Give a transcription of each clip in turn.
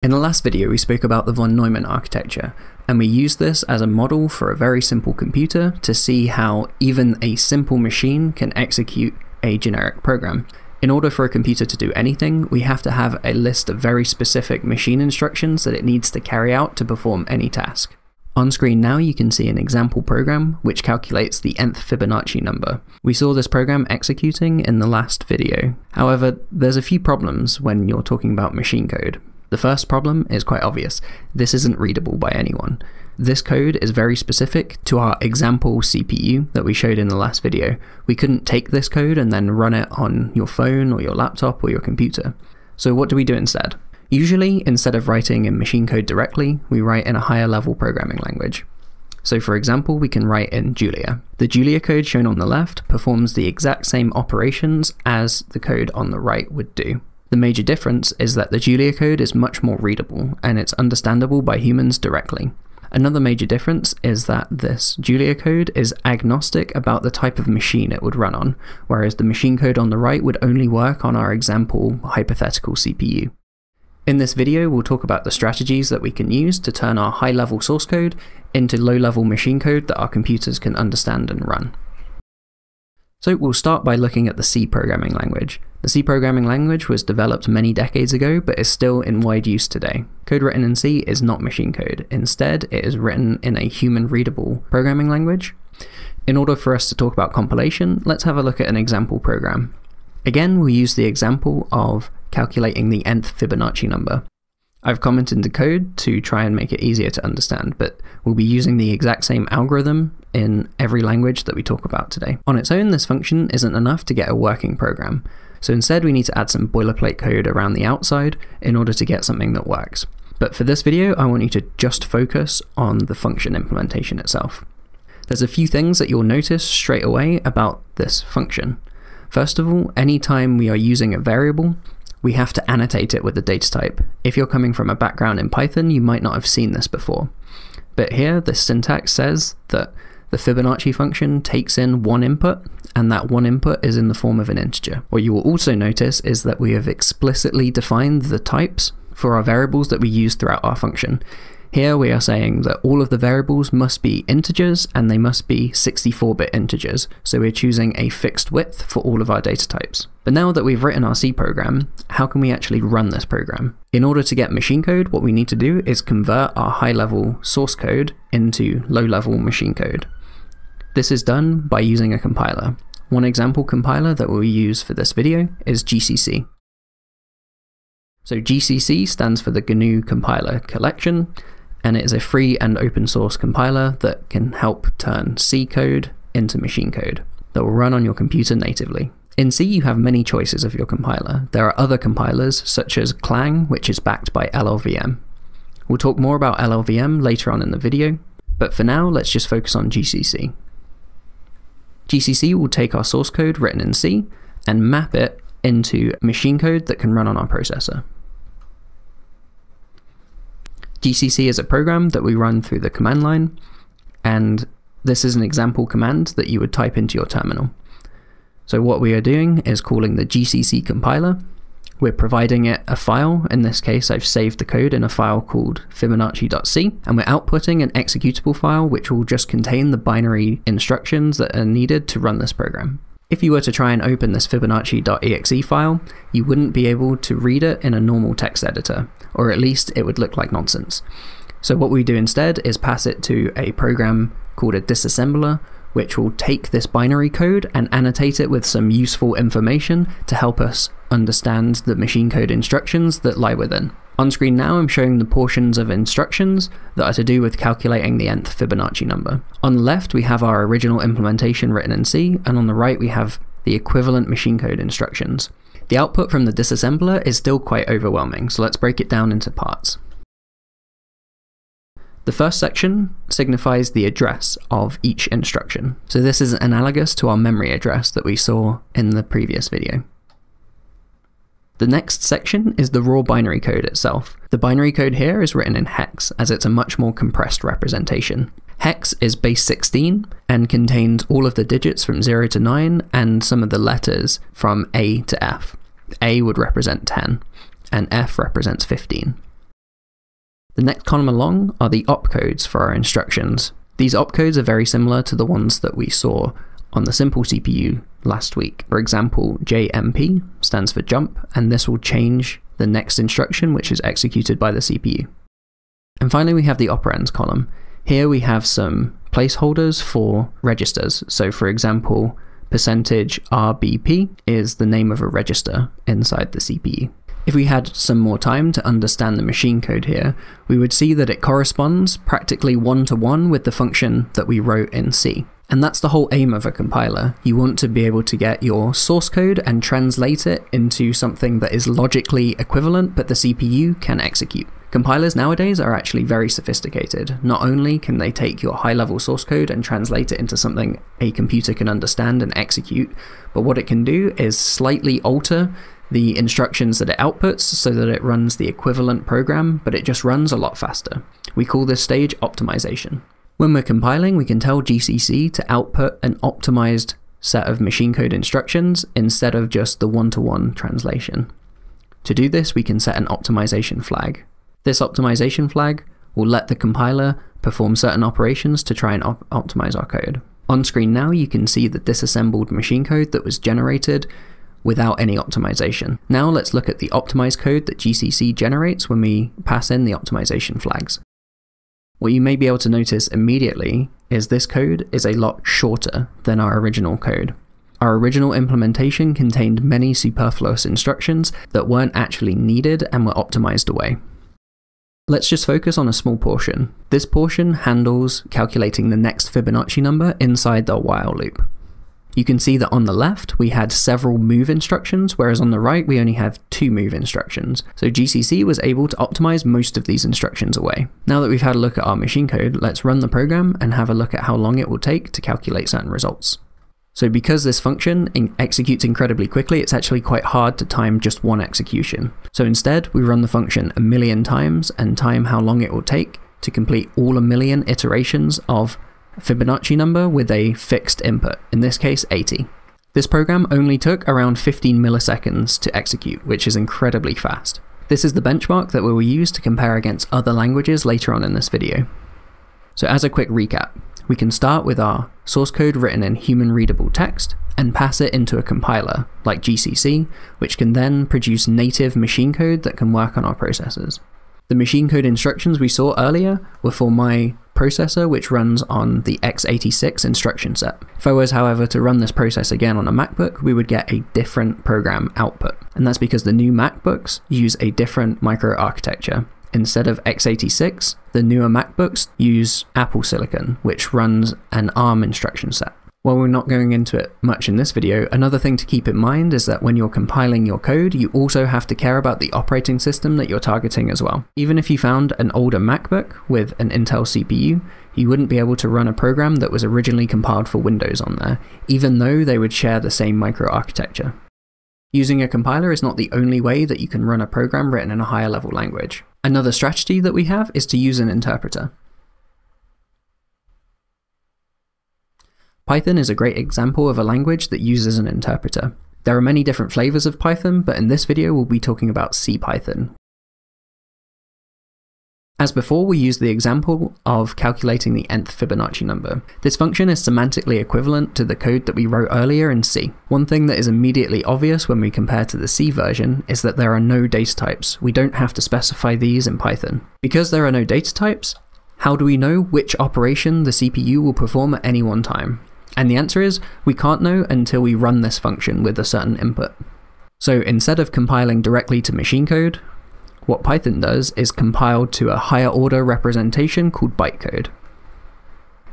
In the last video we spoke about the von Neumann architecture, and we used this as a model for a very simple computer to see how even a simple machine can execute a generic program. In order for a computer to do anything, we have to have a list of very specific machine instructions that it needs to carry out to perform any task. On screen now you can see an example program which calculates the nth Fibonacci number. We saw this program executing in the last video. However, there's a few problems when you're talking about machine code. The first problem is quite obvious. This isn't readable by anyone. This code is very specific to our example CPU that we showed in the last video. We couldn't take this code and then run it on your phone or your laptop or your computer. So what do we do instead? Usually, instead of writing in machine code directly, we write in a higher level programming language. So for example, we can write in Julia. The Julia code shown on the left performs the exact same operations as the code on the right would do. The major difference is that the Julia code is much more readable and it's understandable by humans directly. Another major difference is that this Julia code is agnostic about the type of machine it would run on, whereas the machine code on the right would only work on our example hypothetical CPU. In this video, we'll talk about the strategies that we can use to turn our high-level source code into low-level machine code that our computers can understand and run. So we'll start by looking at the C programming language. The C programming language was developed many decades ago, but is still in wide use today. Code written in C is not machine code. Instead, it is written in a human-readable programming language. In order for us to talk about compilation, let's have a look at an example program. Again, we'll use the example of calculating the nth Fibonacci number. I've commented the code to try and make it easier to understand, but we'll be using the exact same algorithm in every language that we talk about today. On its own, this function isn't enough to get a working program, so instead we need to add some boilerplate code around the outside in order to get something that works. But for this video, I want you to just focus on the function implementation itself. There's a few things that you'll notice straight away about this function. First of all, anytime we are using a variable, we have to annotate it with the data type. If you're coming from a background in Python, you might not have seen this before. But here, the syntax says that the Fibonacci function takes in one input, and that one input is in the form of an integer. What you will also notice is that we have explicitly defined the types for our variables that we use throughout our function. Here we are saying that all of the variables must be integers and they must be 64-bit integers, so we're choosing a fixed width for all of our data types. But now that we've written our C program, how can we actually run this program? In order to get machine code, what we need to do is convert our high-level source code into low-level machine code. This is done by using a compiler. One example compiler that we'll use for this video is GCC. So GCC stands for the GNU Compiler Collection, and it is a free and open source compiler that can help turn C code into machine code that will run on your computer natively. In C you have many choices of your compiler. There are other compilers such as Clang, which is backed by LLVM. We'll talk more about LLVM later on in the video, but for now let's just focus on GCC. GCC will take our source code written in C and map it into machine code that can run on our processor. GCC is a program that we run through the command line, and this is an example command that you would type into your terminal. So what we are doing is calling the GCC compiler. We're providing it a file. In this case, I've saved the code in a file called Fibonacci.c, and we're outputting an executable file which will just contain the binary instructions that are needed to run this program. If you were to try and open this Fibonacci.exe file, you wouldn't be able to read it in a normal text editor, or at least it would look like nonsense. So what we do instead is pass it to a program called a disassembler, which will take this binary code and annotate it with some useful information to help us understand the machine code instructions that lie within. On screen now I'm showing the portions of instructions that are to do with calculating the nth Fibonacci number. On the left we have our original implementation written in C, and on the right we have the equivalent machine code instructions. The output from the disassembler is still quite overwhelming, so let's break it down into parts. The first section signifies the address of each instruction. So this is analogous to our memory address that we saw in the previous video. The next section is the raw binary code itself. The binary code here is written in hex, as it's a much more compressed representation. Hex is base 16 and contains all of the digits from 0 to 9 and some of the letters from A to F. A would represent 10 and F represents 15. The next column along are the opcodes for our instructions. These opcodes are very similar to the ones that we saw on the simple CPU last week. For example, JMP stands for jump, and this will change the next instruction which is executed by the CPU. And finally we have the operands column. Here we have some placeholders for registers. So for example, %RBP is the name of a register inside the CPU. If we had some more time to understand the machine code here, we would see that it corresponds practically one-to-one with the function that we wrote in C. And that's the whole aim of a compiler. You want to be able to get your source code and translate it into something that is logically equivalent, but the CPU can execute. Compilers nowadays are actually very sophisticated. Not only can they take your high-level source code and translate it into something a computer can understand and execute, but what it can do is slightly alter the instructions that it outputs so that it runs the equivalent program, but it just runs a lot faster. We call this stage optimization. When we're compiling, we can tell GCC to output an optimized set of machine code instructions instead of just the one-to-one translation. To do this, we can set an optimization flag. This optimization flag will let the compiler perform certain operations to try and optimize our code. On screen now, you can see the disassembled machine code that was generated without any optimization. Now let's look at the optimized code that GCC generates when we pass in the optimization flags. What you may be able to notice immediately is this code is a lot shorter than our original code. Our original implementation contained many superfluous instructions that weren't actually needed and were optimized away. Let's just focus on a small portion. This portion handles calculating the next Fibonacci number inside the while loop. You can see that on the left we had several move instructions, whereas on the right we only have 2 move instructions. So GCC was able to optimize most of these instructions away. Now that we've had a look at our machine code, let's run the program and have a look at how long it will take to calculate certain results. So because this function executes incredibly quickly, it's actually quite hard to time just one execution. So instead we run the function 1,000,000 times and time how long it will take to complete all 1,000,000 iterations of Fibonacci number with a fixed input, in this case 80. This program only took around 15 milliseconds to execute, which is incredibly fast. This is the benchmark that we will use to compare against other languages later on in this video. So as a quick recap, we can start with our source code written in human readable text and pass it into a compiler like GCC, which can then produce native machine code that can work on our processors. The machine code instructions we saw earlier were for my processor, which runs on the x86 instruction set. If I was, however, to run this process again on a MacBook, we would get a different program output. And that's because the new MacBooks use a different microarchitecture. Instead of x86, the newer MacBooks use Apple Silicon, which runs an ARM instruction set. While we're not going into it much in this video, another thing to keep in mind is that when you're compiling your code, you also have to care about the operating system that you're targeting as well. Even if you found an older MacBook with an Intel CPU, you wouldn't be able to run a program that was originally compiled for Windows on there, even though they would share the same microarchitecture. Using a compiler is not the only way that you can run a program written in a higher level language. Another strategy that we have is to use an interpreter. Python is a great example of a language that uses an interpreter. There are many different flavors of Python, but in this video we'll be talking about CPython. As before, we use the example of calculating the nth Fibonacci number. This function is semantically equivalent to the code that we wrote earlier in C. One thing that is immediately obvious when we compare to the C version is that there are no data types. We don't have to specify these in Python. Because there are no data types, how do we know which operation the CPU will perform at any one time? And the answer is, we can't know until we run this function with a certain input. So instead of compiling directly to machine code, what Python does is compile to a higher order representation called bytecode.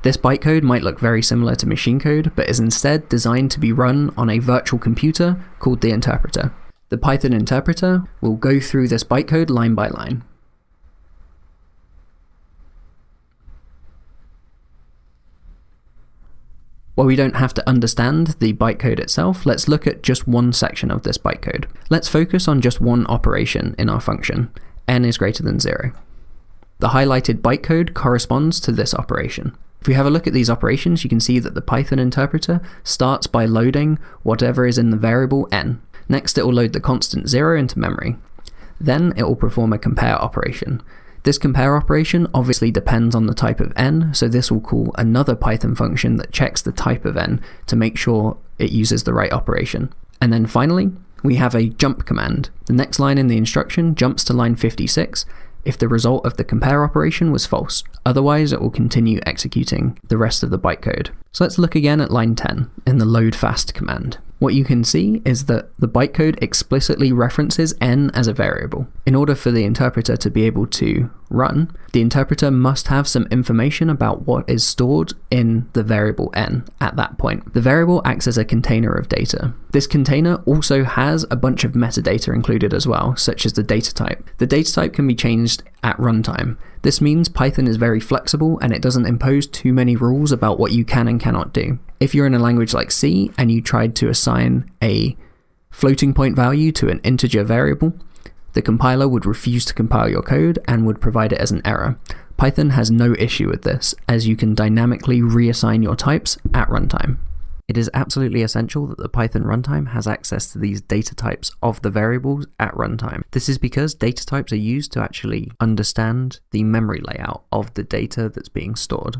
This bytecode might look very similar to machine code, but is instead designed to be run on a virtual computer called the interpreter. The Python interpreter will go through this bytecode line by line. While we don't have to understand the bytecode itself, let's look at just one section of this bytecode. Let's focus on just one operation in our function, n is greater than 0. The highlighted bytecode corresponds to this operation. If we have a look at these operations, you can see that the Python interpreter starts by loading whatever is in the variable n. Next, it will load the constant 0 into memory. Then it will perform a compare operation. This compare operation obviously depends on the type of n, so this will call another Python function that checks the type of n to make sure it uses the right operation. And then finally, we have a jump command. The next line in the instruction jumps to line 56 if the result of the compare operation was false. Otherwise, it will continue executing the rest of the bytecode. So let's look again at line 10 in the load fast command. What you can see is that the bytecode explicitly references n as a variable. In order for the interpreter to be able to run, the interpreter must have some information about what is stored in the variable n at that point. The variable acts as a container of data. This container also has a bunch of metadata included as well, such as the data type. The data type can be changed at runtime. This means Python is very flexible and it doesn't impose too many rules about what you can and cannot do. If you're in a language like C and you tried to assign a floating point value to an integer variable, the compiler would refuse to compile your code and would provide it as an error. Python has no issue with this, as you can dynamically reassign your types at runtime. It is absolutely essential that the Python runtime has access to these data types of the variables at runtime. This is because data types are used to actually understand the memory layout of the data that's being stored.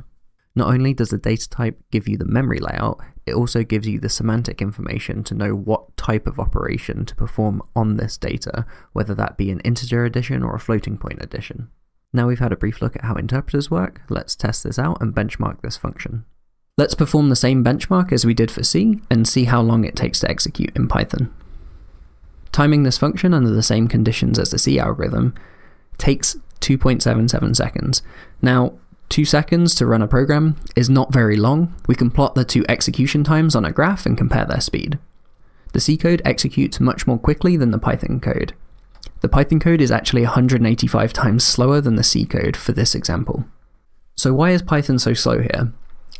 Not only does the data type give you the memory layout, it also gives you the semantic information to know what type of operation to perform on this data, whether that be an integer addition or a floating point addition. Now we've had a brief look at how interpreters work, let's test this out and benchmark this function. Let's perform the same benchmark as we did for C and see how long it takes to execute in Python. Timing this function under the same conditions as the C algorithm takes 2.77 seconds. Now, 2 seconds to run a program is not very long. We can plot the two execution times on a graph and compare their speed. The C code executes much more quickly than the Python code. The Python code is actually 185 times slower than the C code for this example. So why is Python so slow here?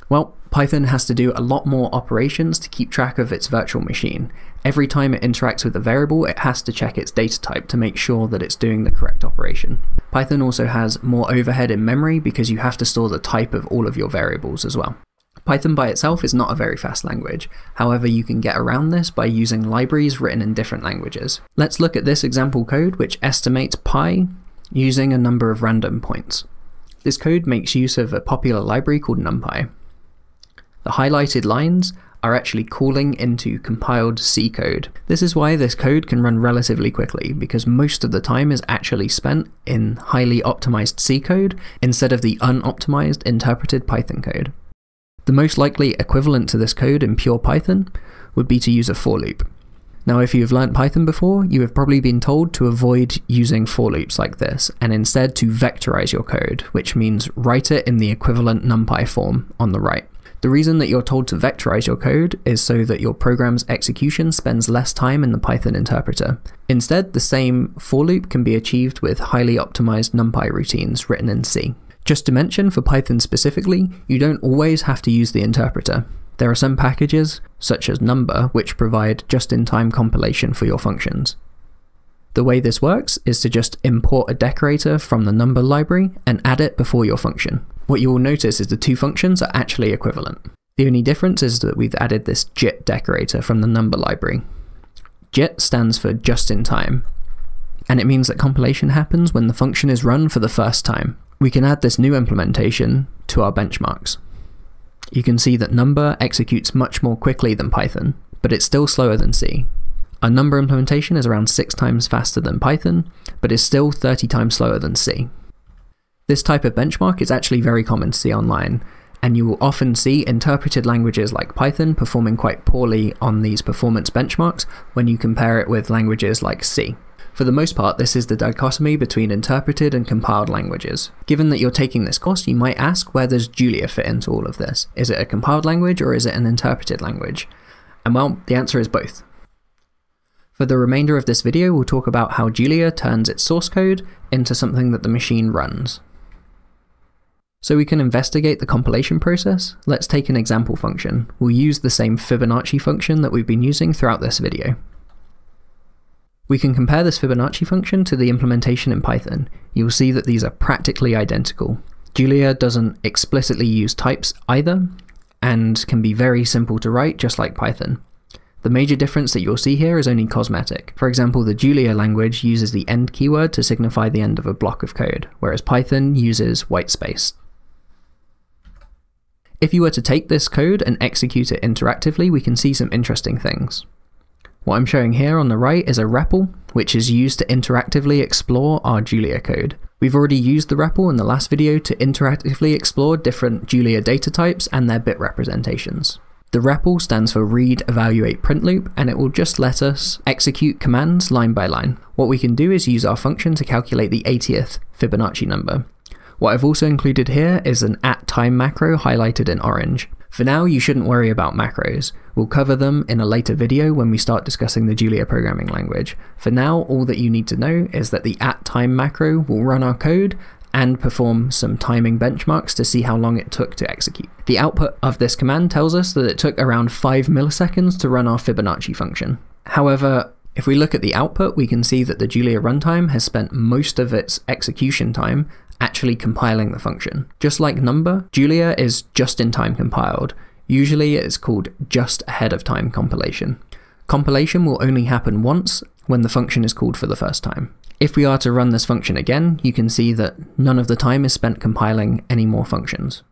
Well, Python has to do a lot more operations to keep track of its virtual machine. Every time it interacts with a variable, it has to check its data type to make sure that it's doing the correct operation. Python also has more overhead in memory because you have to store the type of all of your variables as well. Python by itself is not a very fast language. However, you can get around this by using libraries written in different languages. Let's look at this example code which estimates pi using a number of random points. This code makes use of a popular library called NumPy. The highlighted lines are actually calling into compiled C code. This is why this code can run relatively quickly, because most of the time is actually spent in highly optimized C code instead of the unoptimized interpreted Python code. The most likely equivalent to this code in pure Python would be to use a for loop. Now, if you've learnt Python before, you have probably been told to avoid using for loops like this, and instead to vectorize your code, which means write it in the equivalent NumPy form on the right. The reason that you're told to vectorize your code is so that your program's execution spends less time in the Python interpreter. Instead, the same for loop can be achieved with highly optimized NumPy routines written in C. Just to mention, for Python specifically, you don't always have to use the interpreter. There are some packages, such as Number, which provide just-in-time compilation for your functions. The way this works is to just import a decorator from the Number library and add it before your function. What you will notice is the two functions are actually equivalent. The only difference is that we've added this JIT decorator from the Number library. JIT stands for just in time, and it means that compilation happens when the function is run for the first time. We can add this new implementation to our benchmarks. You can see that Number executes much more quickly than Python, but it's still slower than C. Our Number implementation is around 6 times faster than Python, but is still 30 times slower than C. This type of benchmark is actually very common to see online, and you will often see interpreted languages like Python performing quite poorly on these performance benchmarks when you compare it with languages like C. For the most part, this is the dichotomy between interpreted and compiled languages. Given that you're taking this course, you might ask, where does Julia fit into all of this? Is it a compiled language or is it an interpreted language? And well, the answer is both. For the remainder of this video, we'll talk about how Julia turns its source code into something that the machine runs. So we can investigate the compilation process. Let's take an example function. We'll use the same Fibonacci function that we've been using throughout this video. We can compare this Fibonacci function to the implementation in Python. You'll see that these are practically identical. Julia doesn't explicitly use types either, and can be very simple to write just like Python. The major difference that you'll see here is only cosmetic. For example, the Julia language uses the end keyword to signify the end of a block of code, whereas Python uses white space. If you were to take this code and execute it interactively, we can see some interesting things. What I'm showing here on the right is a REPL, which is used to interactively explore our Julia code. We've already used the REPL in the last video to interactively explore different Julia data types and their bit representations. The REPL stands for read, evaluate, print loop, and it will just let us execute commands line by line. What we can do is use our function to calculate the 80th Fibonacci number. What I've also included here is an @time macro highlighted in orange. For now, you shouldn't worry about macros. We'll cover them in a later video when we start discussing the Julia programming language. For now, all that you need to know is that the @time macro will run our code and perform some timing benchmarks to see how long it took to execute. The output of this command tells us that it took around 5 milliseconds to run our Fibonacci function. However, if we look at the output, we can see that the Julia runtime has spent most of its execution time actually compiling the function. Just like number, Julia is just-in-time compiled. Usually it is called just-ahead-of-time compilation. Compilation will only happen once when the function is called for the first time. If we are to run this function again, you can see that none of the time is spent compiling any more functions.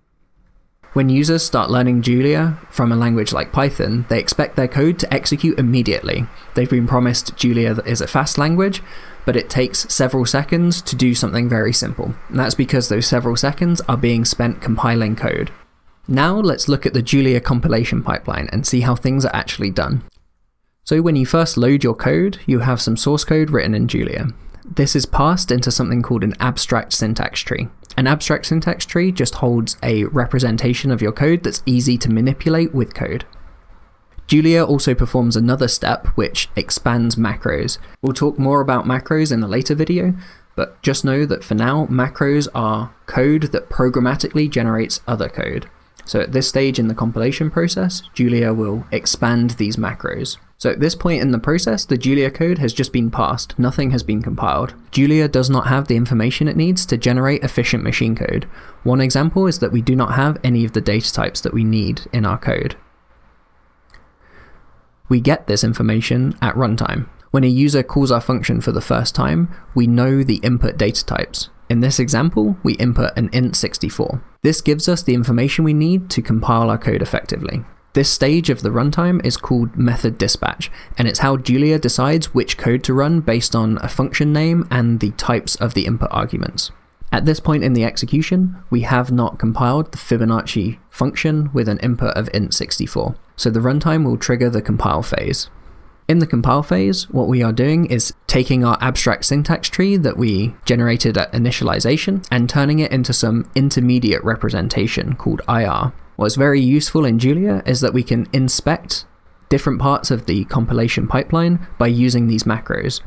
When users start learning Julia from a language like Python, they expect their code to execute immediately. They've been promised Julia is a fast language, but it takes several seconds to do something very simple. And that's because those several seconds are being spent compiling code. Now let's look at the Julia compilation pipeline and see how things are actually done. So when you first load your code, you have some source code written in Julia. This is passed into something called an abstract syntax tree. An abstract syntax tree just holds a representation of your code that's easy to manipulate with code. Julia also performs another step which expands macros. We'll talk more about macros in a later video, but just know that for now, macros are code that programmatically generates other code. So at this stage in the compilation process, Julia will expand these macros. So at this point in the process, the Julia code has just been passed, nothing has been compiled. Julia does not have the information it needs to generate efficient machine code. One example is that we do not have any of the data types that we need in our code. We get this information at runtime. When a user calls our function for the first time, we know the input data types. In this example, we input an int64. This gives us the information we need to compile our code effectively. This stage of the runtime is called method dispatch, and it's how Julia decides which code to run based on a function name and the types of the input arguments. At this point in the execution, we have not compiled the Fibonacci function with an input of int64, so the runtime will trigger the compile phase. In the compile phase, what we are doing is taking our abstract syntax tree that we generated at initialization and turning it into some intermediate representation called IR. What's very useful in Julia is that we can inspect different parts of the compilation pipeline by using these macros.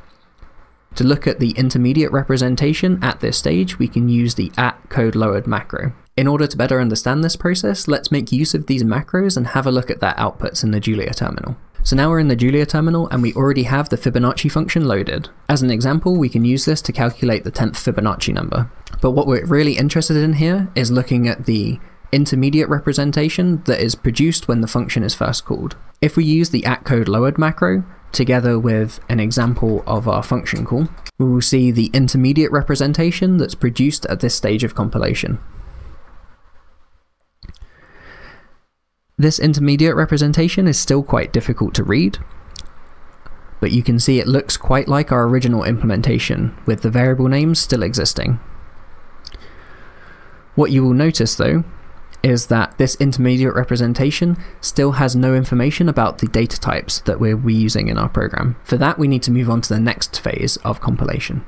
To look at the intermediate representation at this stage, we can use the @CodeLoad macro. In order to better understand this process, let's make use of these macros and have a look at their outputs in the Julia terminal. So now we're in the Julia terminal and we already have the Fibonacci function loaded. As an example, we can use this to calculate the 10th Fibonacci number. But what we're really interested in here is looking at the intermediate representation that is produced when the function is first called. If we use the @CodeLoad macro together with an example of our function call, we will see the intermediate representation that's produced at this stage of compilation. This intermediate representation is still quite difficult to read, but you can see it looks quite like our original implementation, with the variable names still existing. What you will notice though is that this intermediate representation still has no information about the data types that we're reusing in our program. For that, we need to move on to the next phase of compilation.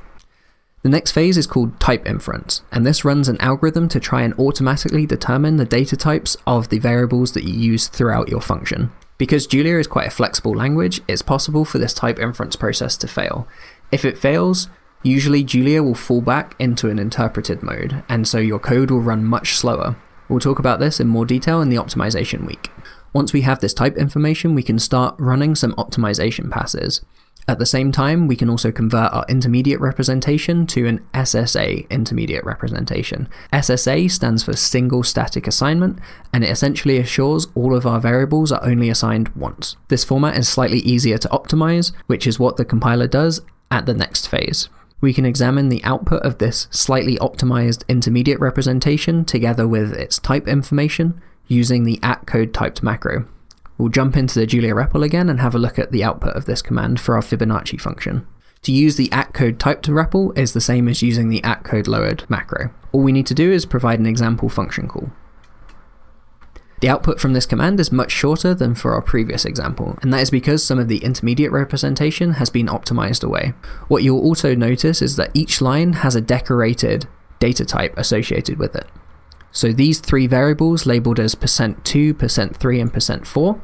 The next phase is called type inference, and this runs an algorithm to try and automatically determine the data types of the variables that you use throughout your function. Because Julia is quite a flexible language, it's possible for this type inference process to fail. If it fails, usually Julia will fall back into an interpreted mode, and so your code will run much slower. We'll talk about this in more detail in the optimization week. Once we have this type information, we can start running some optimization passes. At the same time, we can also convert our intermediate representation to an SSA intermediate representation. SSA stands for single static assignment, and it essentially assures all of our variables are only assigned once. This format is slightly easier to optimize, which is what the compiler does at the next phase. We can examine the output of this slightly optimized intermediate representation together with its type information using the @code typed macro. We'll jump into the Julia REPL again and have a look at the output of this command for our Fibonacci function. To use the @code typed REPL is the same as using the @code lowered macro. All we need to do is provide an example function call. The output from this command is much shorter than for our previous example, and that is because some of the intermediate representation has been optimized away. What you'll also notice is that each line has a decorated data type associated with it. So these three variables labeled as %2, %3, and %4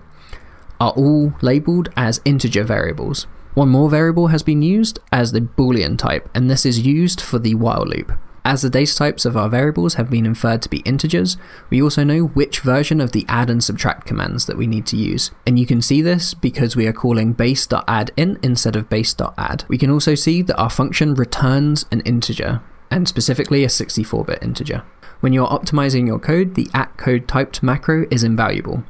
are all labeled as integer variables. One more variable has been used as the Boolean type, and this is used for the while loop. As the data types of our variables have been inferred to be integers, we also know which version of the add and subtract commands that we need to use. And you can see this because we are calling base.addInt instead of base.add. We can also see that our function returns an integer, and specifically a 64-bit integer. When you're optimizing your code, the @code typed macro is invaluable.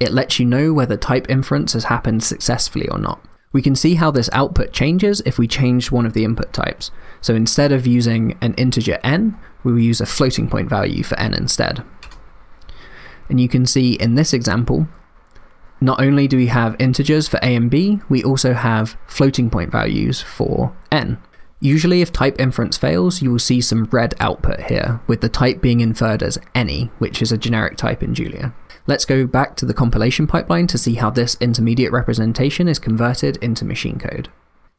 It lets you know whether type inference has happened successfully or not. We can see how this output changes if we change one of the input types. So instead of using an integer n, we will use a floating point value for n instead. And you can see in this example, not only do we have integers for a and b, we also have floating point values for n. Usually if type inference fails, you will see some red output here, with the type being inferred as any, which is a generic type in Julia. Let's go back to the compilation pipeline to see how this intermediate representation is converted into machine code.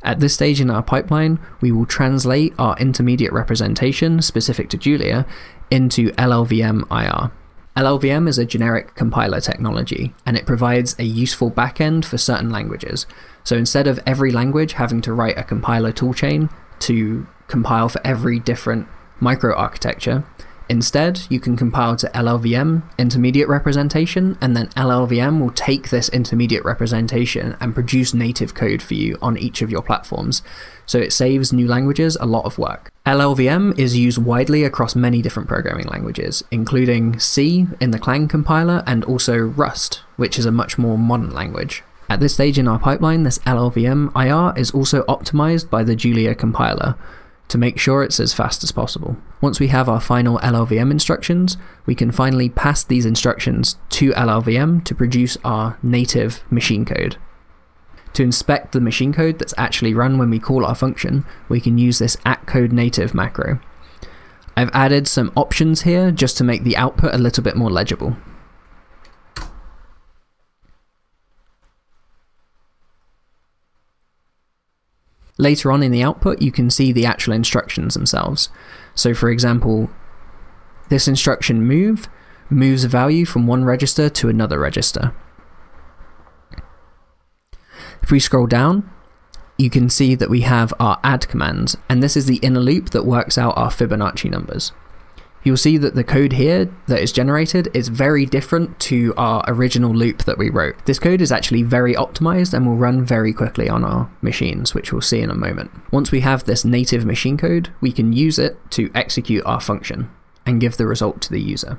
At this stage in our pipeline, we will translate our intermediate representation specific to Julia into LLVM IR. LLVM is a generic compiler technology, and it provides a useful backend for certain languages. So instead of every language having to write a compiler toolchain to compile for every different microarchitecture, instead you can compile to LLVM intermediate representation, and then LLVM will take this intermediate representation and produce native code for you on each of your platforms. So it saves new languages a lot of work. LLVM is used widely across many different programming languages, including C in the Clang compiler and also Rust, which is a much more modern language. At this stage in our pipeline, this LLVM IR is also optimized by the Julia compiler to make sure it's as fast as possible. Once we have our final LLVM instructions, we can finally pass these instructions to LLVM to produce our native machine code. To inspect the machine code that's actually run when we call our function, we can use this @code native macro. I've added some options here just to make the output a little bit more legible. Later on in the output, you can see the actual instructions themselves. So for example, this instruction move moves a value from one register to another register. If we scroll down, you can see that we have our add commands, and this is the inner loop that works out our Fibonacci numbers. You'll see that the code here that is generated is very different to our original loop that we wrote. This code is actually very optimized and will run very quickly on our machines, which we'll see in a moment. Once we have this native machine code, we can use it to execute our function and give the result to the user.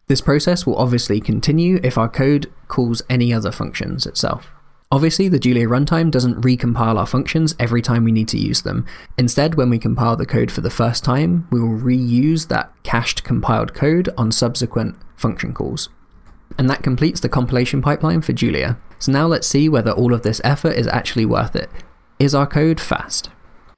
This process will obviously continue if our code calls any other functions itself. Obviously, the Julia runtime doesn't recompile our functions every time we need to use them. Instead, when we compile the code for the first time, we will reuse that cached compiled code on subsequent function calls. And that completes the compilation pipeline for Julia. So now let's see whether all of this effort is actually worth it. Is our code fast?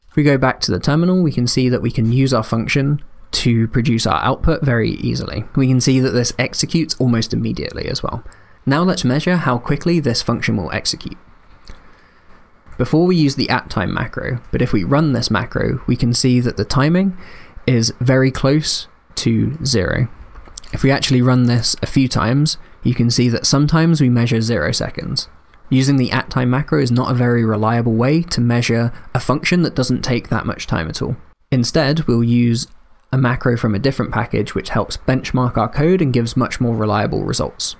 If we go back to the terminal, we can see that we can use our function to produce our output very easily. We can see that this executes almost immediately as well. Now let's measure how quickly this function will execute. Before we use the @time macro, but if we run this macro, we can see that the timing is very close to 0. If we actually run this a few times, you can see that sometimes we measure 0 seconds. Using the @time macro is not a very reliable way to measure a function that doesn't take that much time at all. Instead, we'll use a macro from a different package which helps benchmark our code and gives much more reliable results.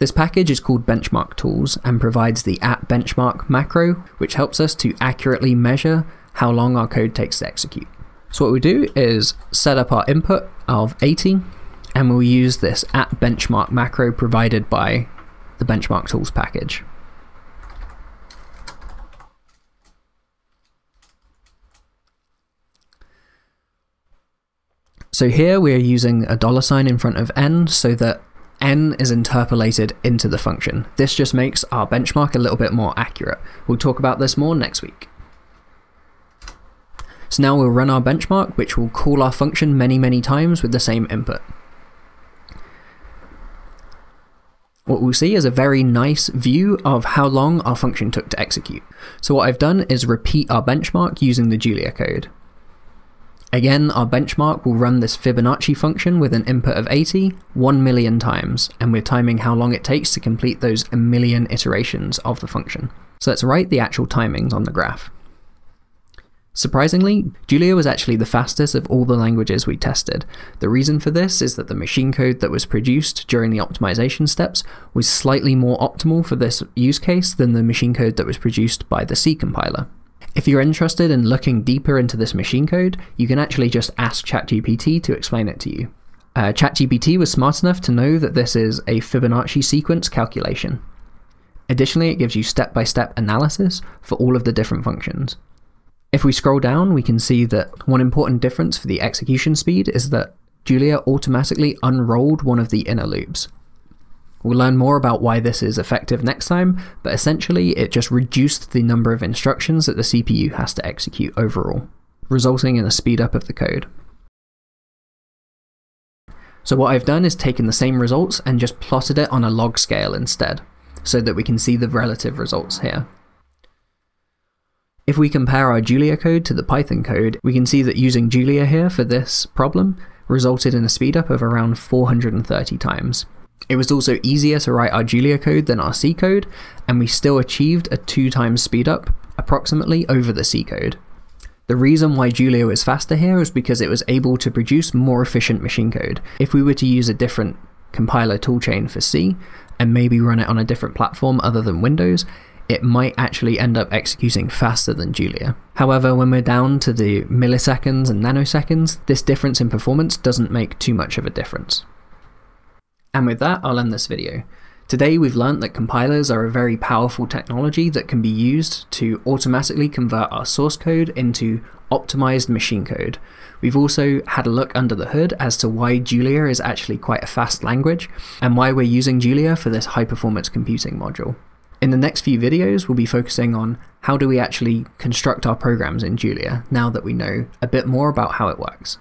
This package is called Benchmark Tools and provides the @benchmark macro, which helps us to accurately measure how long our code takes to execute. So what we do is set up our input of 80, and we'll use this @benchmark macro provided by the Benchmark Tools package. So here we are using a $sign in front of n so that n is interpolated into the function. This just makes our benchmark a little bit more accurate. We'll talk about this more next week. So now we'll run our benchmark, which will call our function many times with the same input. What we'll see is a very nice view of how long our function took to execute. So what I've done is repeat our benchmark using the Julia code. Again, our benchmark will run this Fibonacci function with an input of 80 1 million times, and we're timing how long it takes to complete those 1 million iterations of the function. So let's write the actual timings on the graph. Surprisingly, Julia was actually the fastest of all the languages we tested. The reason for this is that the machine code that was produced during the optimization steps was slightly more optimal for this use case than the machine code that was produced by the C compiler. If you're interested in looking deeper into this machine code, you can actually just ask ChatGPT to explain it to you. ChatGPT was smart enough to know that this is a Fibonacci sequence calculation. Additionally, it gives you step-by-step analysis for all of the different functions. If we scroll down, we can see that one important difference for the execution speed is that Julia automatically unrolled one of the inner loops. We'll learn more about why this is effective next time, but essentially it just reduced the number of instructions that the CPU has to execute overall, resulting in a speed up of the code. So what I've done is taken the same results and just plotted it on a log scale instead, so that we can see the relative results here. If we compare our Julia code to the Python code, we can see that using Julia here for this problem resulted in a speedup of around 430 times. It was also easier to write our Julia code than our C code, and we still achieved a 2 times speedup approximately over the C code. The reason why Julia was faster here is because it was able to produce more efficient machine code. If we were to use a different compiler toolchain for C, and maybe run it on a different platform other than Windows, it might actually end up executing faster than Julia. However, when we're down to the milliseconds and nanoseconds, this difference in performance doesn't make too much of a difference. And with that, I'll end this video. Today we've learnt that compilers are a very powerful technology that can be used to automatically convert our source code into optimized machine code. We've also had a look under the hood as to why Julia is actually quite a fast language, and why we're using Julia for this high-performance computing module. In the next few videos, we'll be focusing on how do we actually construct our programs in Julia, now that we know a bit more about how it works.